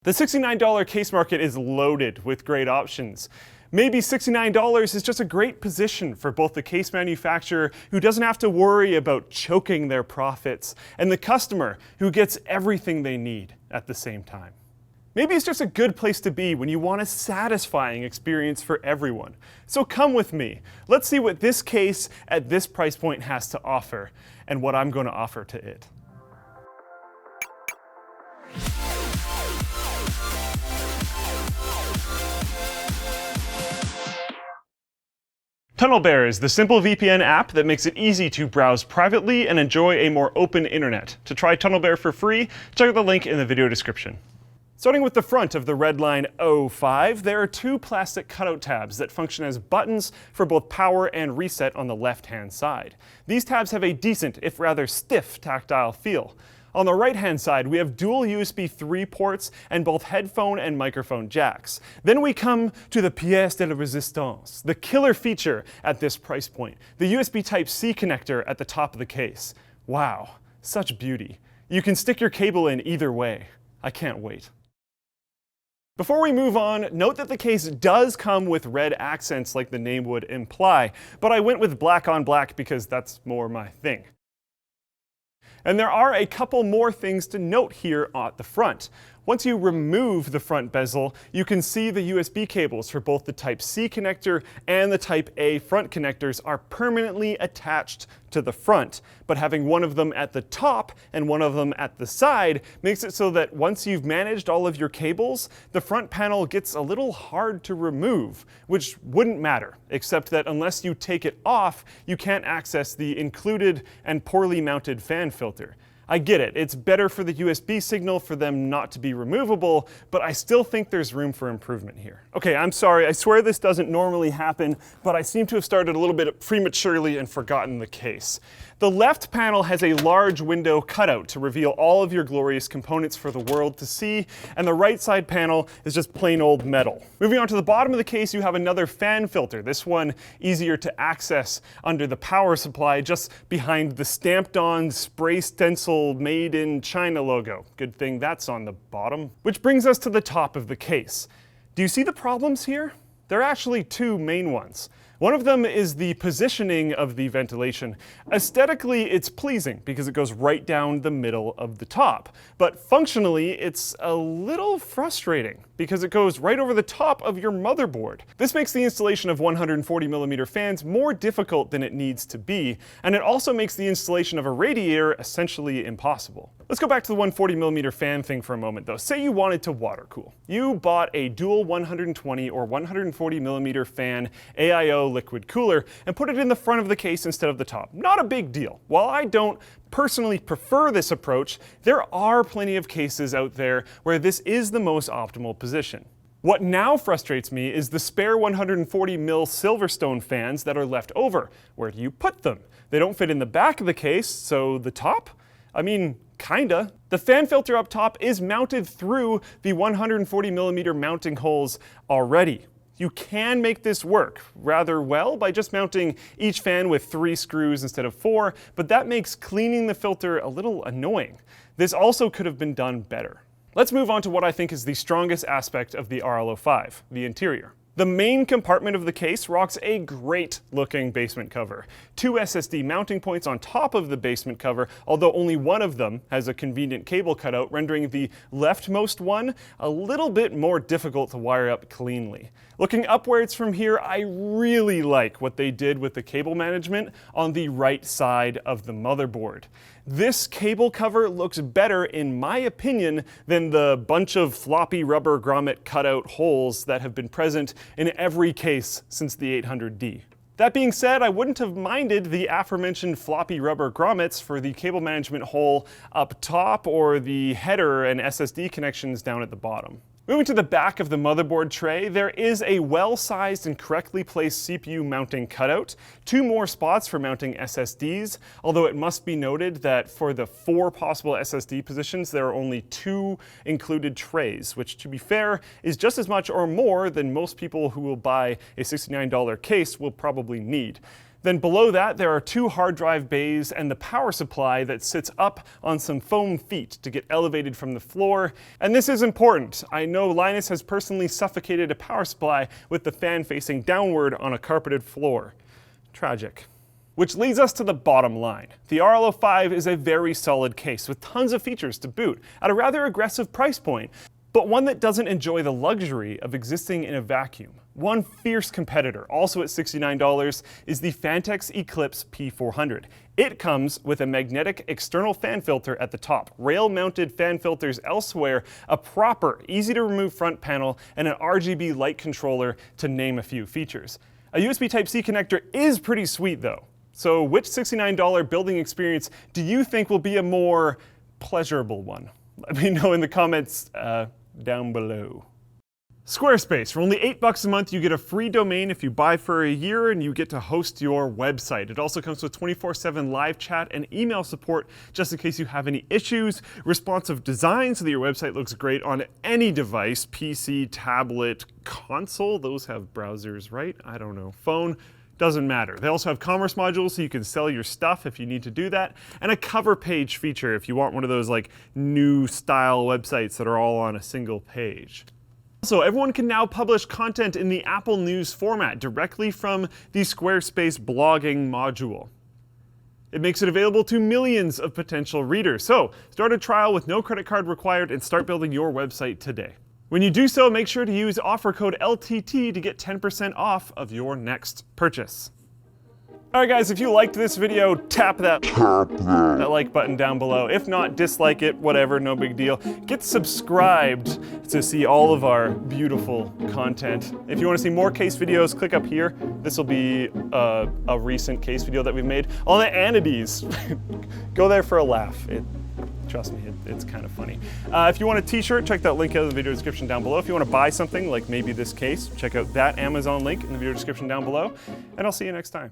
The $69 case market is loaded with great options. Maybe $69 is just a great position for both the case manufacturer, who doesn't have to worry about choking their profits, and the customer, who gets everything they need at the same time. Maybe it's just a good place to be when you want a satisfying experience for everyone. So come with me. Let's see what this case at this price point has to offer, and what I'm going to offer to it. TunnelBear is the simple VPN app that makes it easy to browse privately and enjoy a more open internet. To try TunnelBear for free, check out the link in the video description. Starting with the front of the Redline 05, there are two plastic cutout tabs that function as buttons for both power and reset on the left-hand side. These tabs have a decent, if rather stiff, tactile feel. On the right-hand side, we have dual USB 3 ports and both headphone and microphone jacks. Then we come to the pièce de la résistance, the killer feature at this price point, the USB Type-C connector at the top of the case. Wow, such beauty. You can stick your cable in either way. I can't wait. Before we move on, note that the case does come with red accents like the name would imply, but I went with black on black because that's more my thing. And there are a couple more things to note here at the front. Once you remove the front bezel, you can see the USB cables for both the Type-C connector and the Type-A front connectors are permanently attached to the front, but having one of them at the top and one of them at the side makes it so that once you've managed all of your cables, the front panel gets a little hard to remove, which wouldn't matter, except that unless you take it off, you can't access the included and poorly mounted fan filter. I get it, it's better for the USB signal for them not to be removable, but I still think there's room for improvement here. Okay, I'm sorry, I swear this doesn't normally happen, but I seem to have started a little bit prematurely and forgotten the case. The left panel has a large window cutout to reveal all of your glorious components for the world to see, and the right side panel is just plain old metal. Moving on to the bottom of the case, you have another fan filter, this one easier to access under the power supply, just behind the stamped on spray stencil made in China logo. Good thing that's on the bottom. Which brings us to the top of the case. Do you see the problems here? There are actually two main ones. One of them is the positioning of the ventilation. Aesthetically, it's pleasing because it goes right down the middle of the top. But functionally, it's a little frustrating because it goes right over the top of your motherboard. This makes the installation of 140mm fans more difficult than it needs to be, and it also makes the installation of a radiator essentially impossible. Let's go back to the 140mm fan thing for a moment though. Say you wanted to water cool. You bought a dual 120 or 140mm fan AIO liquid cooler and put it in the front of the case instead of the top. Not a big deal. While I don't personally prefer this approach, there are plenty of cases out there where this is the most optimal position. What now frustrates me is the spare 140mm Silverstone fans that are left over. Where do you put them? They don't fit in the back of the case, so the top? I mean, kinda. The fan filter up top is mounted through the 140mm mounting holes already. You can make this work rather well by just mounting each fan with 3 screws instead of 4, but that makes cleaning the filter a little annoying. This also could have been done better. Let's move on to what I think is the strongest aspect of the RL05, the interior. The main compartment of the case rocks a great looking basement cover. 2 SSD mounting points on top of the basement cover, although only one of them has a convenient cable cutout, rendering the leftmost one a little bit more difficult to wire up cleanly. Looking upwards from here, I really like what they did with the cable management on the right side of the motherboard. This cable cover looks better, in my opinion, than the bunch of floppy rubber grommet cutout holes that have been present in every case since the 800D. That being said, I wouldn't have minded the aforementioned floppy rubber grommets for the cable management hole up top or the header and SSD connections down at the bottom. Moving to the back of the motherboard tray, there is a well-sized and correctly placed CPU mounting cutout, 2 more spots for mounting SSDs, although it must be noted that for the 4 possible SSD positions, there are only 2 included trays, which, to be fair, is just as much or more than most people who will buy a $69 case will probably need. Then below that, there are 2 hard drive bays and the power supply that sits up on some foam feet to get elevated from the floor. And this is important. I know Linus has personally suffocated a power supply with the fan facing downward on a carpeted floor. Tragic. Which leads us to the bottom line. The RL05 is a very solid case with tons of features to boot at a rather aggressive price point, but one that doesn't enjoy the luxury of existing in a vacuum. One fierce competitor, also at $69, is the Fantex Eclipse P400. It comes with a magnetic external fan filter at the top, rail-mounted fan filters elsewhere, a proper, easy-to-remove front panel, and an RGB light controller, to name a few features. A USB Type-C connector is pretty sweet though. So which $69 building experience do you think will be a more pleasurable one? Let me know in the comments down below. Squarespace. For only $8 a month, you get a free domain if you buy for a year, and you get to host your website. It also comes with 24/7 live chat and email support just in case you have any issues. Responsive design so that your website looks great on any device, PC, tablet, console. Those have browsers, right? I don't know. Phone. Doesn't matter. They also have commerce modules so you can sell your stuff if you need to do that, and a cover page feature if you want one of those like new style websites that are all on a single page. Also, everyone can now publish content in the Apple News format directly from the Squarespace blogging module. It makes it available to millions of potential readers. So start a trial with no credit card required and start building your website today. When you do so, make sure to use offer code LTT to get 10% off of your next purchase. Alright guys, if you liked this video, tap that like button down below. If not, dislike it, whatever, no big deal. Get subscribed to see all of our beautiful content. If you want to see more case videos, click up here. This will be a recent case video that we've made on the Anides. Go there for a laugh. Trust me, it's kind of funny. If you want a t-shirt, check that link out in the video description down below. If you want to buy something, like maybe this case, check out that Amazon link in the video description down below. And I'll see you next time.